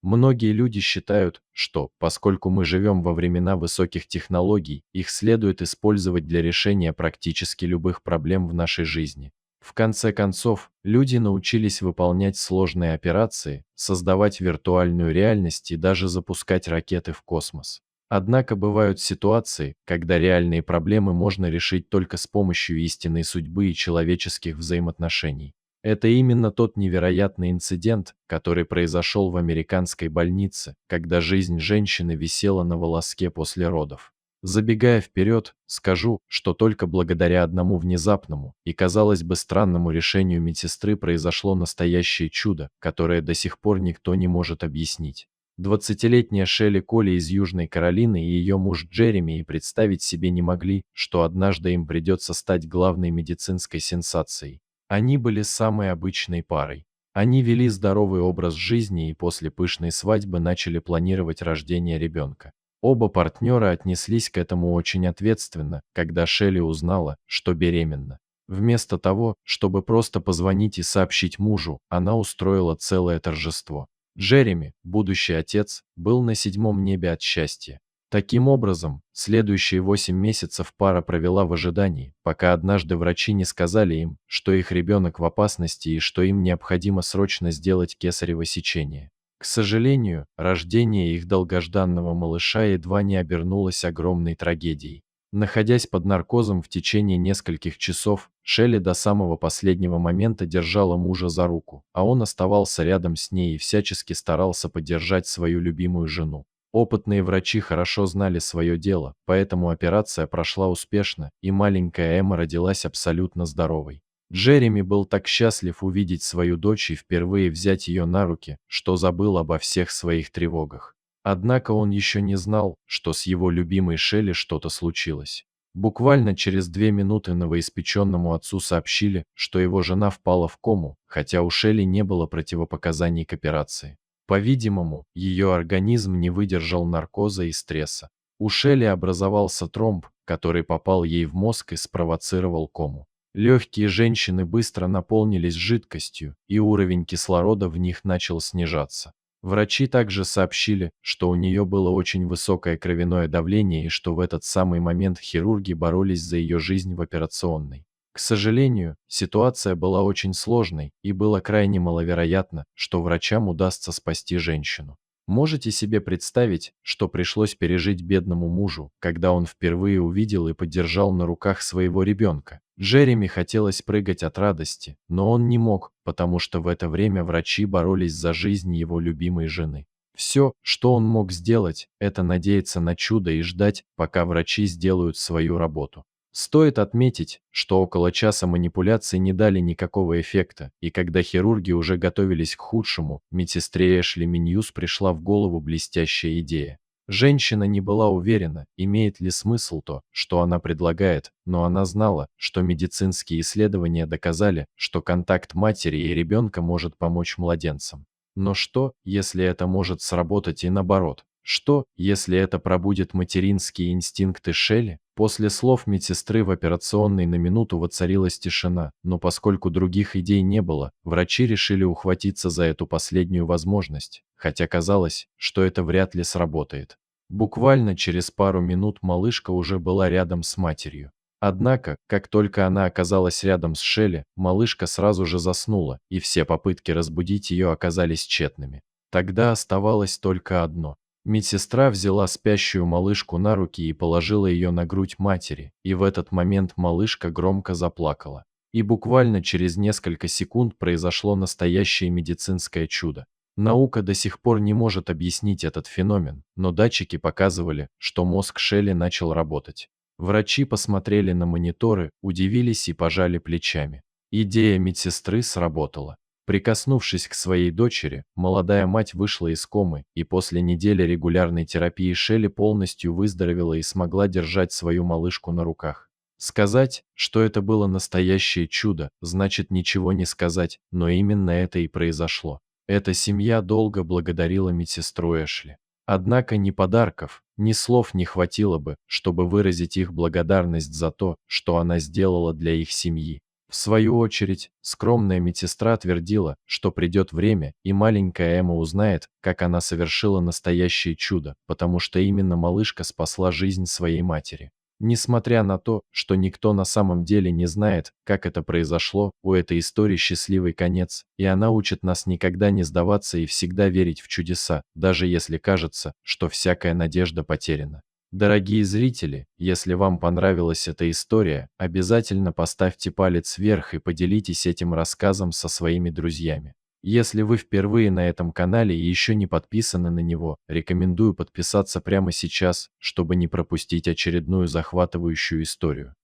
Многие люди считают, что, поскольку мы живем во времена высоких технологий, их следует использовать для решения практически любых проблем в нашей жизни. В конце концов, люди научились выполнять сложные операции, создавать виртуальную реальность и даже запускать ракеты в космос. Однако бывают ситуации, когда реальные проблемы можно решить только с помощью истинной судьбы и человеческих взаимоотношений. Это именно тот невероятный инцидент, который произошел в американской больнице, когда жизнь женщины висела на волоске после родов. Забегая вперед, скажу, что только благодаря одному внезапному и, казалось бы, странному решению медсестры произошло настоящее чудо, которое до сих пор никто не может объяснить. 20-летняя Шелли Коли из Южной Каролины и ее муж Джереми и представить себе не могли, что однажды им придется стать главной медицинской сенсацией. Они были самой обычной парой. Они вели здоровый образ жизни и после пышной свадьбы начали планировать рождение ребенка. Оба партнера отнеслись к этому очень ответственно, когда Шелли узнала, что беременна. Вместо того, чтобы просто позвонить и сообщить мужу, она устроила целое торжество. Джереми, будущий отец, был на седьмом небе от счастья. Таким образом, следующие 8 месяцев пара провела в ожидании, пока однажды врачи не сказали им, что их ребенок в опасности и что им необходимо срочно сделать кесарево сечение. К сожалению, рождение их долгожданного малыша едва не обернулось огромной трагедией. Находясь под наркозом в течение нескольких часов, Шелли до самого последнего момента держала мужа за руку, а он оставался рядом с ней и всячески старался поддержать свою любимую жену. Опытные врачи хорошо знали свое дело, поэтому операция прошла успешно, и маленькая Эмма родилась абсолютно здоровой. Джереми был так счастлив увидеть свою дочь и впервые взять ее на руки, что забыл обо всех своих тревогах. Однако он еще не знал, что с его любимой Шелли что-то случилось. Буквально через 2 минуты новоиспеченному отцу сообщили, что его жена впала в кому, хотя у Шелли не было противопоказаний к операции. По-видимому, ее организм не выдержал наркоза и стресса. У Шелли образовался тромб, который попал ей в мозг и спровоцировал кому. Легкие женщины быстро наполнились жидкостью, и уровень кислорода в них начал снижаться. Врачи также сообщили, что у нее было очень высокое кровяное давление и что в этот самый момент хирурги боролись за ее жизнь в операционной. К сожалению, ситуация была очень сложной, и было крайне маловероятно, что врачам удастся спасти женщину. Можете себе представить, что пришлось пережить бедному мужу, когда он впервые увидел и поддержал на руках своего ребенка? Джереми хотелось прыгать от радости, но он не мог, потому что в это время врачи боролись за жизнь его любимой жены. Все, что он мог сделать, это надеяться на чудо и ждать, пока врачи сделают свою работу. Стоит отметить, что около часа манипуляций не дали никакого эффекта, и когда хирурги уже готовились к худшему, медсестре Эшли Миньюс пришла в голову блестящая идея. Женщина не была уверена, имеет ли смысл то, что она предлагает, но она знала, что медицинские исследования доказали, что контакт матери и ребенка может помочь младенцам. Но что, если это может сработать и наоборот? Что, если это пробудет материнские инстинкты Шелли? После слов медсестры в операционной на минуту воцарилась тишина, но поскольку других идей не было, врачи решили ухватиться за эту последнюю возможность, хотя казалось, что это вряд ли сработает. Буквально через пару минут малышка уже была рядом с матерью. Однако, как только она оказалась рядом с Шелли, малышка сразу же заснула, и все попытки разбудить ее оказались тщетными. Тогда оставалось только одно. Медсестра взяла спящую малышку на руки и положила ее на грудь матери, и в этот момент малышка громко заплакала. И буквально через несколько секунд произошло настоящее медицинское чудо. Наука до сих пор не может объяснить этот феномен, но датчики показывали, что мозг Шелли начал работать. Врачи посмотрели на мониторы, удивились и пожали плечами. Идея медсестры сработала. Прикоснувшись к своей дочери, молодая мать вышла из комы, и после недели регулярной терапии Шелли полностью выздоровела и смогла держать свою малышку на руках. Сказать, что это было настоящее чудо, значит ничего не сказать, но именно это и произошло. Эта семья долго благодарила медсестру Эшли. Однако ни подарков, ни слов не хватило бы, чтобы выразить их благодарность за то, что она сделала для их семьи. В свою очередь, скромная медсестра твердила, что придет время, и маленькая Эмма узнает, как она совершила настоящее чудо, потому что именно малышка спасла жизнь своей матери. Несмотря на то, что никто на самом деле не знает, как это произошло, у этой истории счастливый конец, и она учит нас никогда не сдаваться и всегда верить в чудеса, даже если кажется, что всякая надежда потеряна. Дорогие зрители, если вам понравилась эта история, обязательно поставьте палец вверх и поделитесь этим рассказом со своими друзьями. Если вы впервые на этом канале и еще не подписаны на него, рекомендую подписаться прямо сейчас, чтобы не пропустить очередную захватывающую историю.